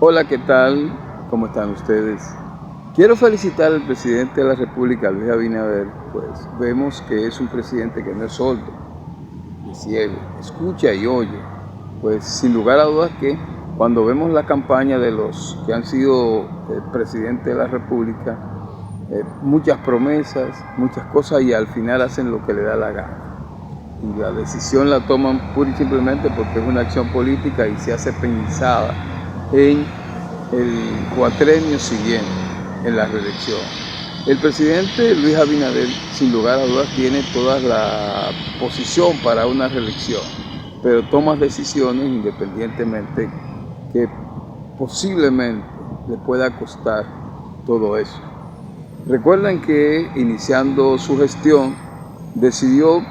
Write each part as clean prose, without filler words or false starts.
Hola, ¿qué tal? ¿Cómo están ustedes? Quiero felicitar al presidente de la República, Luis Abinader, pues vemos que es un presidente que no es sordo, ni ciego, escucha y oye. Pues sin lugar a dudas que cuando vemos la campaña de los que han sido presidente de la República, muchas promesas, muchas cosas y al final hacen lo que le da la gana. Y la decisión la toman pura y simplemente porque es una acción política y se hace pensada en el cuatrenio siguiente, en la reelección. El presidente Luis Abinader, sin lugar a dudas, tiene toda la posición para una reelección, pero toma decisiones independientemente que posiblemente le pueda costar todo eso. Recuerden que iniciando su gestión decidió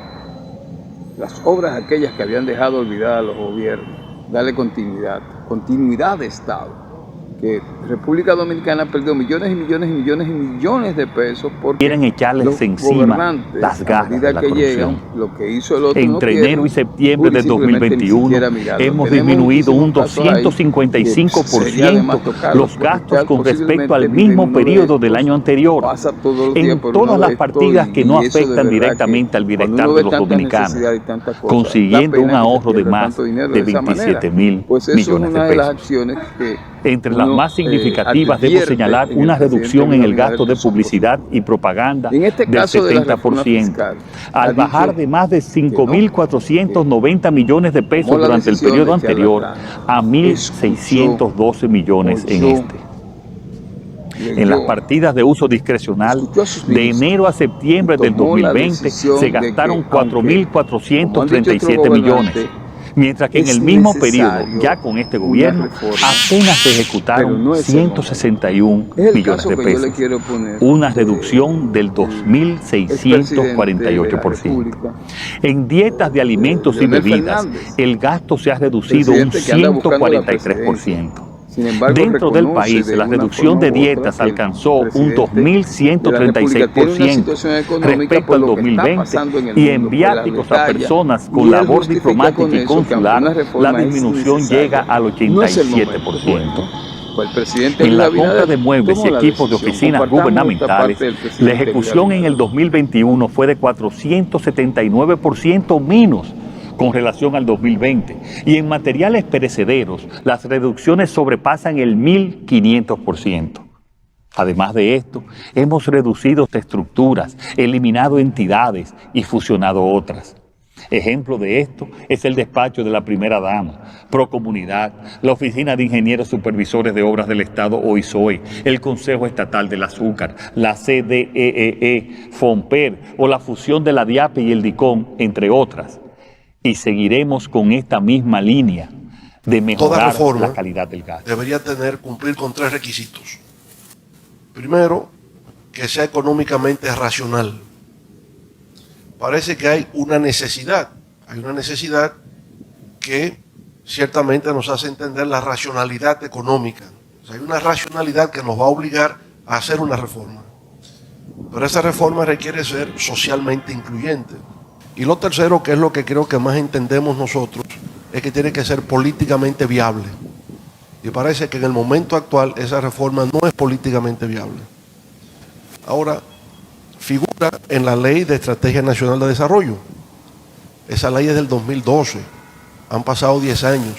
las obras aquellas que habían dejado olvidadas los gobiernos, darle continuidad de Estado. Que República Dominicana perdió millones y millones y millones y millones de pesos porque quieren echarles encima las garras de la corrupción. Lo que hizo el otro Entre enero y septiembre de 2021 hemos disminuido un 255% los gastos con respecto al mismo periodo del año anterior en todas las partidas que no afectan directamente al bienestar de los dominicanos, consiguiendo un ahorro de más de 27.000 millones de pesos. Entre las más significativas debo señalar una reducción en el gasto de publicidad y propaganda del 70%, al bajar de más de 5.490 millones de pesos durante el periodo anterior a 1.612 millones en este. En las partidas de uso discrecional, de enero a septiembre del 2020 se gastaron 4.437 millones. Mientras que en el mismo periodo, ya con este gobierno, apenas se ejecutaron 161 millones de pesos, una reducción del 2.648%. En dietas de alimentos y bebidas, el gasto se ha reducido un 143%. Dentro del país, la reducción de dietas alcanzó un 2.136% respecto al 2020 y en viáticos a personas con labor diplomática y consular, la disminución llega al 87%. En la compra de muebles y equipos de oficinas gubernamentales, la ejecución en el 2021 fue de 479% menos con relación al 2020, y en materiales perecederos las reducciones sobrepasan el 1.500%. Además de esto, hemos reducido estructuras, eliminado entidades y fusionado otras. Ejemplo de esto es el despacho de la primera dama, Procomunidad, la Oficina de Ingenieros Supervisores de Obras del Estado OISOE, el Consejo Estatal del Azúcar, la CDEE, FOMPER o la fusión de la DIAPE y el DICOM, entre otras. Y seguiremos con esta misma línea de mejorar la calidad del gas. Debería cumplir con 3 requisitos. Primero, que sea económicamente racional. Parece que hay una necesidad que ciertamente nos hace entender la racionalidad económica. O sea, hay una racionalidad que nos va a obligar a hacer una reforma. Pero esa reforma requiere ser socialmente incluyente. Y lo tercero, que es lo que creo que más entendemos nosotros, es que tiene que ser políticamente viable. Y parece que en el momento actual esa reforma no es políticamente viable. Ahora, figura en la Ley de Estrategia Nacional de Desarrollo. Esa ley es del 2012. Han pasado 10 años.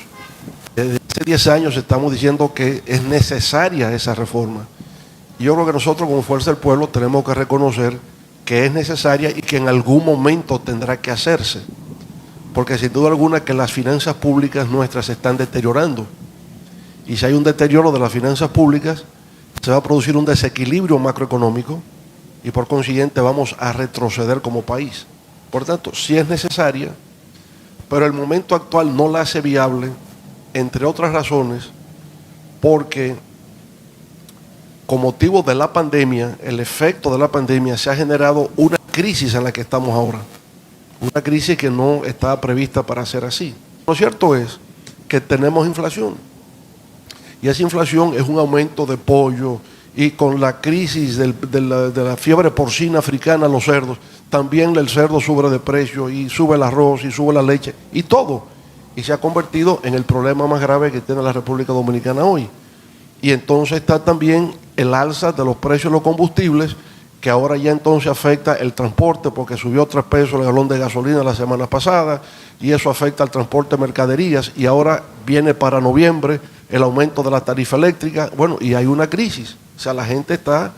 Desde hace 10 años estamos diciendo que es necesaria esa reforma. Y yo creo que nosotros como Fuerza del Pueblo tenemos que reconocer que es necesaria y que en algún momento tendrá que hacerse, porque sin duda alguna que las finanzas públicas nuestras se están deteriorando, y si hay un deterioro de las finanzas públicas se va a producir un desequilibrio macroeconómico y por consiguiente vamos a retroceder como país. Por tanto, sí es necesaria, pero el momento actual no la hace viable, entre otras razones, porque con motivo de la pandemia, el efecto de la pandemia, se ha generado una crisis en la que estamos ahora. Una crisis que no estaba prevista para ser así. Lo cierto es que tenemos inflación. Y esa inflación es un aumento de pollo. Y con la crisis de la fiebre porcina africana a los cerdos, también el cerdo sube de precio y sube el arroz y sube la leche y todo. Y se ha convertido en el problema más grave que tiene la República Dominicana hoy. Y entonces está también el alza de los precios de los combustibles, que ahora ya entonces afecta el transporte, porque subió 3 pesos el galón de gasolina la semana pasada, y eso afecta al transporte de mercaderías, y ahora viene para noviembre el aumento de la tarifa eléctrica. Bueno, y hay una crisis. O sea, la gente está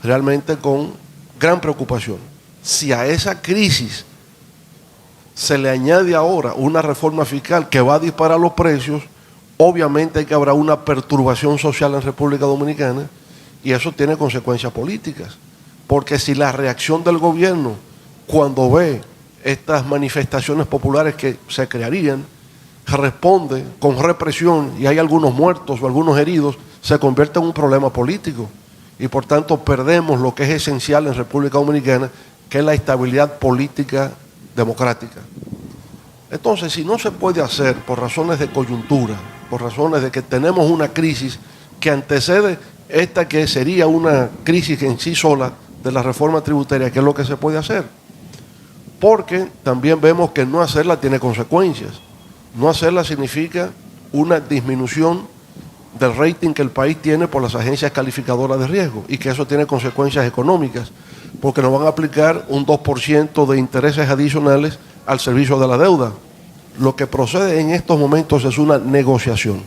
realmente con gran preocupación. Si a esa crisis se le añade ahora una reforma fiscal que va a disparar los precios, obviamente que habrá una perturbación social en República Dominicana, y eso tiene consecuencias políticas. Porque si la reacción del gobierno, cuando ve estas manifestaciones populares que se crearían, responde con represión y hay algunos muertos o algunos heridos, se convierte en un problema político. Y por tanto perdemos lo que es esencial en República Dominicana, que es la estabilidad política democrática. Entonces, si no se puede hacer por razones de coyuntura, por razones de que tenemos una crisis que antecede esta que sería una crisis en sí sola de la reforma tributaria, ¿qué es lo que se puede hacer? Porque también vemos que no hacerla tiene consecuencias. No hacerla significa una disminución del rating que el país tiene por las agencias calificadoras de riesgo, y que eso tiene consecuencias económicas, porque nos van a aplicar un 2% de intereses adicionales al servicio de la deuda. Lo que procede en estos momentos es una negociación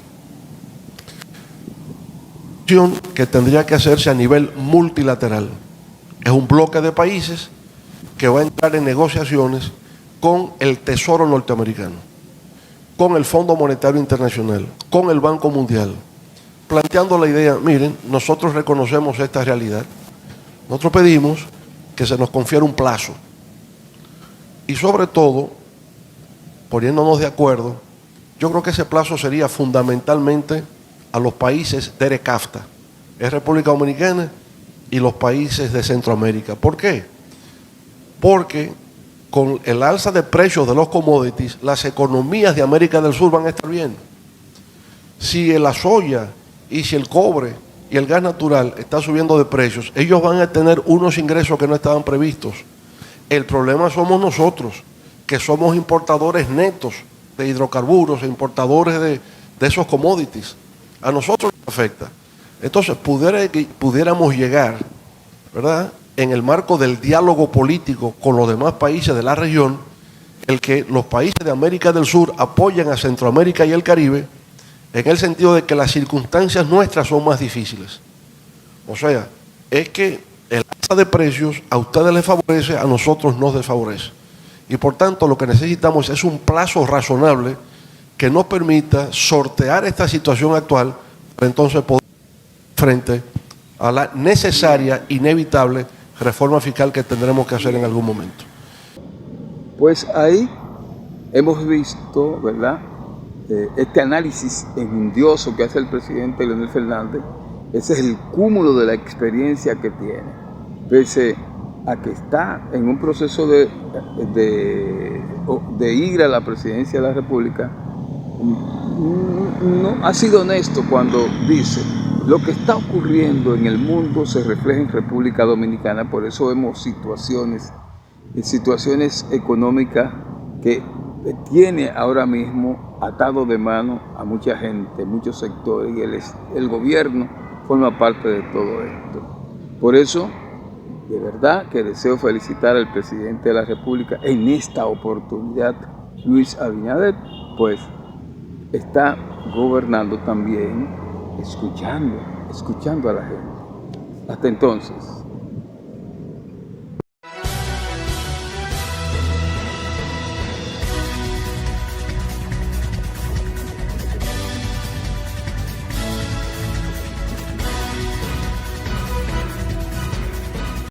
que tendría que hacerse a nivel multilateral. Es un bloque de países que va a entrar en negociaciones con el Tesoro norteamericano, con el Fondo Monetario Internacional, con el Banco Mundial, planteando la idea: miren, nosotros reconocemos esta realidad, nosotros pedimos que se nos confiera un plazo, y sobre todo, poniéndonos de acuerdo, yo creo que ese plazo sería fundamentalmente a los países de ERE-CAFTA, es República Dominicana y los países de Centroamérica. ¿Por qué? Porque con el alza de precios de los commodities, las economías de América del Sur van a estar bien. Si la soya y si el cobre y el gas natural está subiendo de precios, ellos van a tener unos ingresos que no estaban previstos. El problema somos nosotros, que somos importadores netos de hidrocarburos e importadores de esos commodities. A nosotros nos afecta. Entonces, pudiéramos llegar, ¿verdad?, en el marco del diálogo político con los demás países de la región, el que los países de América del Sur apoyen a Centroamérica y el Caribe, en el sentido de que las circunstancias nuestras son más difíciles. O sea, es que el alza de precios a ustedes les favorece, a nosotros nos desfavorece. Y por tanto, lo que necesitamos es un plazo razonable que nos permita sortear esta situación actual, para entonces poder frente a la necesaria, inevitable reforma fiscal que tendremos que hacer en algún momento. Pues ahí hemos visto, ¿verdad?, este análisis enjundioso que hace el presidente Leonel Fernández. Ese es el cúmulo de la experiencia que tiene, pese a que está en un proceso de ir a la presidencia de la República. No ha sido honesto cuando dice: lo que está ocurriendo en el mundo se refleja en República Dominicana. Por eso vemos situaciones económicas que tiene ahora mismo atado de mano a mucha gente, muchos sectores, y el gobierno forma parte de todo esto. Por eso, de verdad que deseo felicitar al presidente de la República en esta oportunidad, Luis Abinader, pues está gobernando también escuchando a la gente. Hasta entonces.